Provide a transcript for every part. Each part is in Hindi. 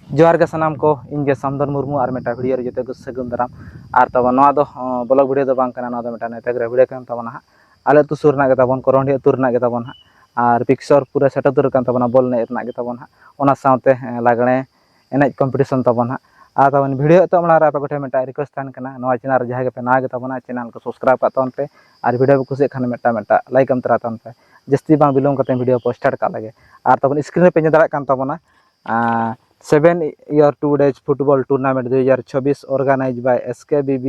जोहार गे सानाम को इनगे सामदन मुर्मू और मेटा वीडियो रे जोते सगुन दाराम और तब नवा दो ब्लॉग वीडियो दो बांग कना नवा दो मेटा नेताग्रे वीडियो कान तबना हा आले तु सुर ना गे तबन करंडी तुर ना गे तबन हा और पिक्चर पूरा सेटअप दुर कान तबना बॉल ने ना गे तबन हा ओना साउते लागणे एनज कंपटीशन तबन हा आ तबन वीडियो तो हमरा रा पे मेटा रिक्वेस्ट थान कना नवा चैनल जहा गे पे ना गे तबना चैनल को सब्सक्राइब का तन पे और वीडियो को कुसे Khan Meta Meta like am तरा तन पे जस्ती बांग बिलोंग कते वीडियो को स्टार्ट का लगे और तबन स्क्रीन पे दाड़ा कान तबना 7 year 2 days football tournament 2026 organized by SKBB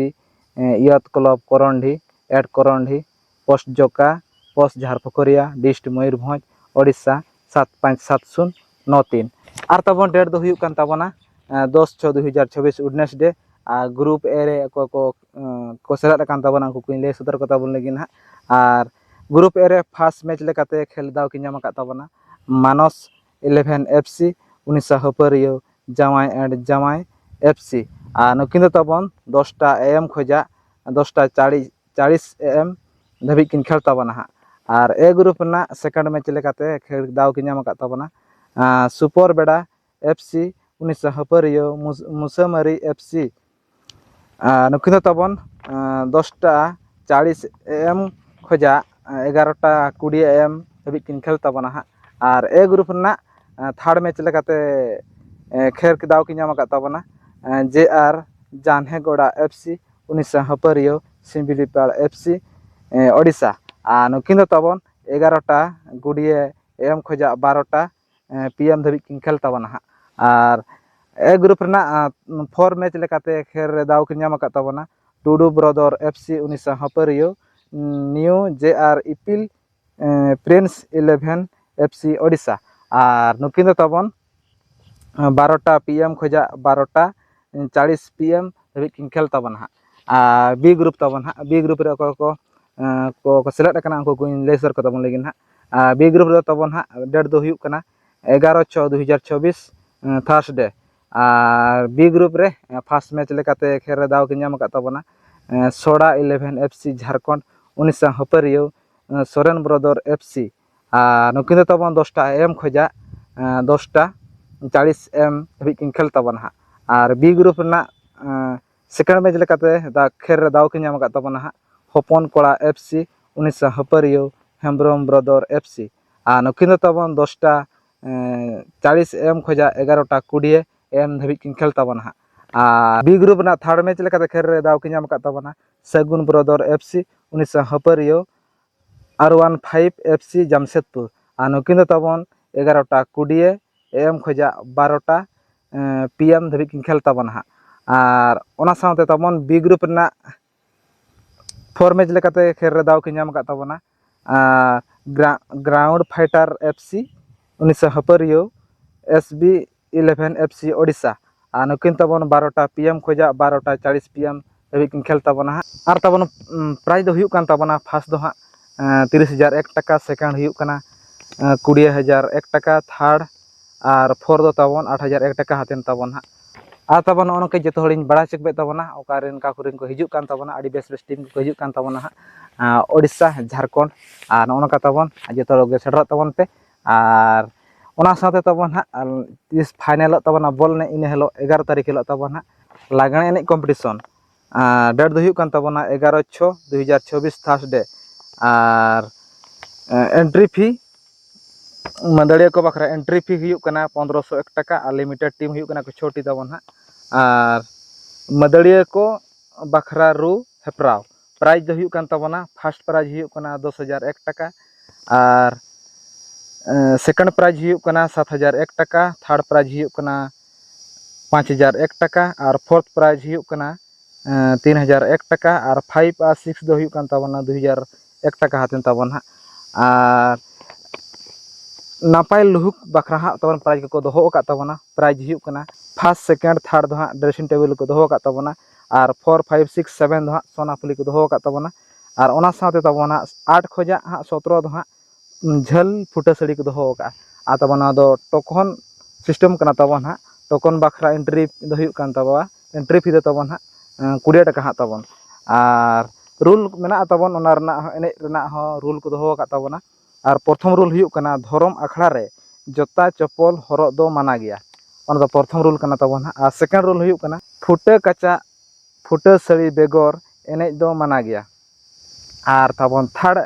Youth Club Korondhi at Korondhi Post Joka Post Jharpokoria District Mayurbhanj Odisha 757093 और तबन डेट दो हुई कान तबना 10/6/2026 Wednesday ग्रुप ए रे को सेलेक्ट कान तबना को ले सदर को तबन लगिन हा और ग्रुप ए रे फर्स्ट मैच लेकाते खेल दाव कि नाम का तबना मानस 11 FC उनिसा हपरियो जामाई एंड जामाई FC नुकिन तबन 10टा AM खोजा 10टा 40 AM धाबी किन खेल तबना हा और ए ग्रुप ना सेकंड मैच लेकाते खेल दाव कि नाम का तबना सुपर बेड़ा FC उनिसा हपरियो मुसमरी FC नुकिन तबन 10टा 40 AM खोजा 11टा 20 AM धाबी किन खेल तबना हा और ए ग्रुप ना थर्ड मैच लेकाते खेल दाव कि नाम का तबना JR जानहेगौड़ा FC उनिसा हपरियो सिमबिलीपाड़ FC ओडिशा नुकिन तबन 11टा 20 AM खोजा 12टा PM धाबी किन खेल तबना और ए ग्रुप ना 4 मैच लेकाते खेल दाव कि नाम का तबना टुडू ब्रदर FC उनिसा हपरियो न्यू JR इपिल प्रिंस 11 FC ओडिशा और नुकिन तबन 12टा PM खोजा 12टा 40 PM धाबी किन खेल तबना बी ग्रुप तबन बी ग्रुप रे को सेलेक्ट कना उनको ले सर को तबन लगिन बी ग्रुप रे तबन डेट दो हुई कना 11/6/2026 थर्सडे और बी ग्रुप रे फर्स्ट मैच लेकाते खेल दाव कि नाम का तबना सोडा 11 FC झारखंड उनिसा हपरियो सोरेन ब्रदर FC नुकिन तबन 10टा AM खोजा 10टा 40 AM धाबी किन खेल तबना और बी ग्रुप ना सेकंड मैच लेकाते खेल दाव कि नाम का तबना हपन कोड़ा FC उनिसा हपरियो हेम्ब्रम ब्रदर FC नुकिन तबन 10टा 40 AM खोजा 11टा 20 AM धाबी किन खेल तबना बी ग्रुप ना थर्ड मैच लेकाते खेल दाव कि नाम का तबना सगुन ब्रदर FC उनिसा हपरियो R15 FC जमशेदपुर नुकिन तबन 11टा 20 AM खोजा 12टा PM धाबी किन खेल तबना और ओना साउते तबन बी ग्रुप ना 4 मैच लेकाते खेल दाव कि नाम का तबना ग्राउंड फाइटर FC उनिसा हपरियो SB 11 FC ओडिशा नुकिन तबन 12टा PM खोजा 12टा 40 PM धाबी किन खेल तबना और तबन प्राइज दो हुई कान तबना फर्स्ट दो 30,001 टाका सेकंड हुई कना 20,001 टाका थर्ड और फोर्थ दो तबन 8,001 टाका हातेन तबन और तबन ओनके जतो हड़िन बड़ा चेक तबना ओकारेन का कुरिन को हिजुक कान तबना आडी बेस बेस टीम को हिजुक कान तबना ओडिशा झारखंड और नोनका तबन जतो लोग सेटर तबन पे और ओना साथे तबन इस फाइनल तबना बॉल ने इन हेलो 11 तारीख हेलो तबन लागणे एने कंपटीशन डेट दो हुई कान तबना 11/6/2026 थर्सडे और एंट्री फी मदड़िया को बखरा एंट्री फी हुई 1501 टाका और लिमिटेड टीम हुई को छोटी तबन और मदड़िया को बखरा रू हेप्राव प्राइज दो हुई तबना फर्स्ट प्राइज हुई 10,001 टाका और सेकंड प्राइज हुई 7,001 टाका थर्ड प्राइज हुई 5,001 टाका और फोर्थ प्राइज हुई 3,001 टाका और 5 और 6 दो हुई तबना 2,001 टाका हातेन तबन और नापाय लुहुक बखरा तबन प्राइज को दोहो का तबना प्राइज हुई फर्स्ट सेकंड थर्ड दो ड्रेसिंग टेबल को दोहो का तबना और 4 5 6 7 दो सोनापुली को दोहो का तबना और ओना साथे तबना 8 खोजा 17 दो झल फुटा साड़ी को दोहो का तबना दो टोकन सिस्टम कना तबन टोकन बखरा एंट्री दो हुई तबा एंट्री फी दो तबन 20 टाका तबन और रूल मेना तबन ओना रना एने रना रूल को दोहो का तबना और प्रथम रूल हुई धरम आखड़ा रे जोता चप्पल हरक दो माना गया ᱚᱱᱟ ᱫᱚ ᱯᱨᱚᱛᱷᱚᱢ ᱨᱩᱞ ᱠᱟᱱᱟ ᱛᱟᱵᱚᱱ ᱦᱟᱸᱜ ᱟᱨ ᱥᱮᱠᱮন্ড ᱨᱩᱞ ᱦᱩᱭᱩᱜ ᱠᱟᱱᱟ ᱯᱷᱩᱴᱟᱹ ᱠᱟᱪᱟ ᱯᱷᱩᱴᱟᱹ ᱥᱟᱹᱲᱤ ᱵᱮᱜᱚᱨ ᱮᱱᱮᱡ ᱫᱚ ᱢᱟᱱᱟ ᱜᱮᱭᱟ ᱟᱨ ᱛᱟᱵᱚᱱ ᱛᱷᱟᱨᱰ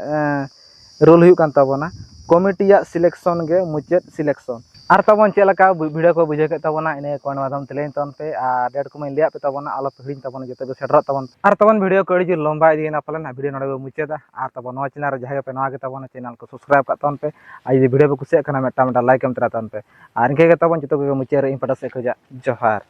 ᱨᱩᱞ ᱦᱩᱭᱩᱜ ᱠᱟᱱ ᱛᱟᱵᱚᱱᱟ ᱠᱚᱢᱤᱴᱤᱭᱟᱜ ᱥᱤᱞᱮᱠᱥᱚᱱ ᱜᱮ ᱢᱩᱪᱟᱹᱫ ᱥᱤᱞᱮᱠᱥᱚᱱ ᱟᱨ ᱛᱟᱵᱚᱱ ᱪᱮᱫ ᱞᱮᱠᱟ ᱵᱷᱤᱰᱤᱭᱳ ᱠᱚ ᱵᱩᱡᱷᱟᱹᱣ ᱠᱮᱫ ᱛᱟᱵᱚᱱᱟ ᱤᱱᱟᱹ ᱠᱚ ᱢᱟᱫᱷᱚᱢ ᱛᱮ ᱞᱟᱹᱭ ᱛᱟᱵᱚᱱ ᱯᱮ ᱟᱨ ᱰᱮᱴ ᱠᱚᱢᱟᱧ ᱞᱟᱹᱭᱟᱫ ᱯᱮ ᱛᱟᱵᱚᱱᱟ ᱟᱞᱚᱯᱮ ᱦᱤᱲᱤᱧ ᱛᱟᱵᱚᱱᱟ ᱡᱚᱛᱚ ᱜᱮ ᱥᱮᱴᱮᱨᱚᱜ ᱛᱟᱵᱚᱱ ᱟᱨ ᱛᱟᱵᱚᱱ ᱵᱷᱤᱰᱤᱭᱳ ᱠᱚ ᱟᱹᱰᱤ ᱡᱳᱨ ᱞᱚᱢᱵᱟ ᱤᱫᱤᱭᱮᱱᱟ ᱯᱟᱞᱮᱱ ᱵᱷᱤᱰᱤᱭᱳ ᱱᱚᱰᱮ ᱵᱚ ᱢᱩᱪᱟᱹᱫᱟ ᱟᱨ ᱛᱟᱵᱚᱱ ᱱᱚᱣᱟ ᱪᱮᱱᱮᱞ ᱨᱮ ᱡᱟᱦᱟᱸᱭ ᱯᱮ ᱱᱚᱣᱟ ᱜᱮ ᱛᱟᱵᱚᱱᱟ ᱪᱮᱱᱮᱞ ᱠᱚ ᱥᱟᱵᱥᱠᱨᱟᱭᱤᱵ ᱠᱟᱜ ᱛᱟᱵᱚᱱ ᱯᱮ ᱟᱨ ᱡᱩᱫᱤ ᱵᱷᱤᱰᱤᱭᱳ ᱯᱮ ᱠᱩᱥᱤᱭᱟᱜ ᱠᱟᱱᱟ ᱢᱤᱫᱴᱟᱝ ᱞᱟᱭᱤᱠ ᱮᱢ ᱛᱚᱨᱟ ᱛᱟᱵᱚᱱ ᱯᱮ ᱟᱨ ᱤᱱᱠᱟᱹ ᱜᱮ ᱛᱟᱵᱚᱱ ᱡᱚᱛᱚ ᱜᱮ ᱢᱩᱪᱟᱹᱫ ᱨᱮ ᱤᱧ ᱯᱟᱦᱴᱟ ᱥᱮᱫ ᱠᱷᱚᱡᱟᱜ ᱡᱚᱦᱟᱨ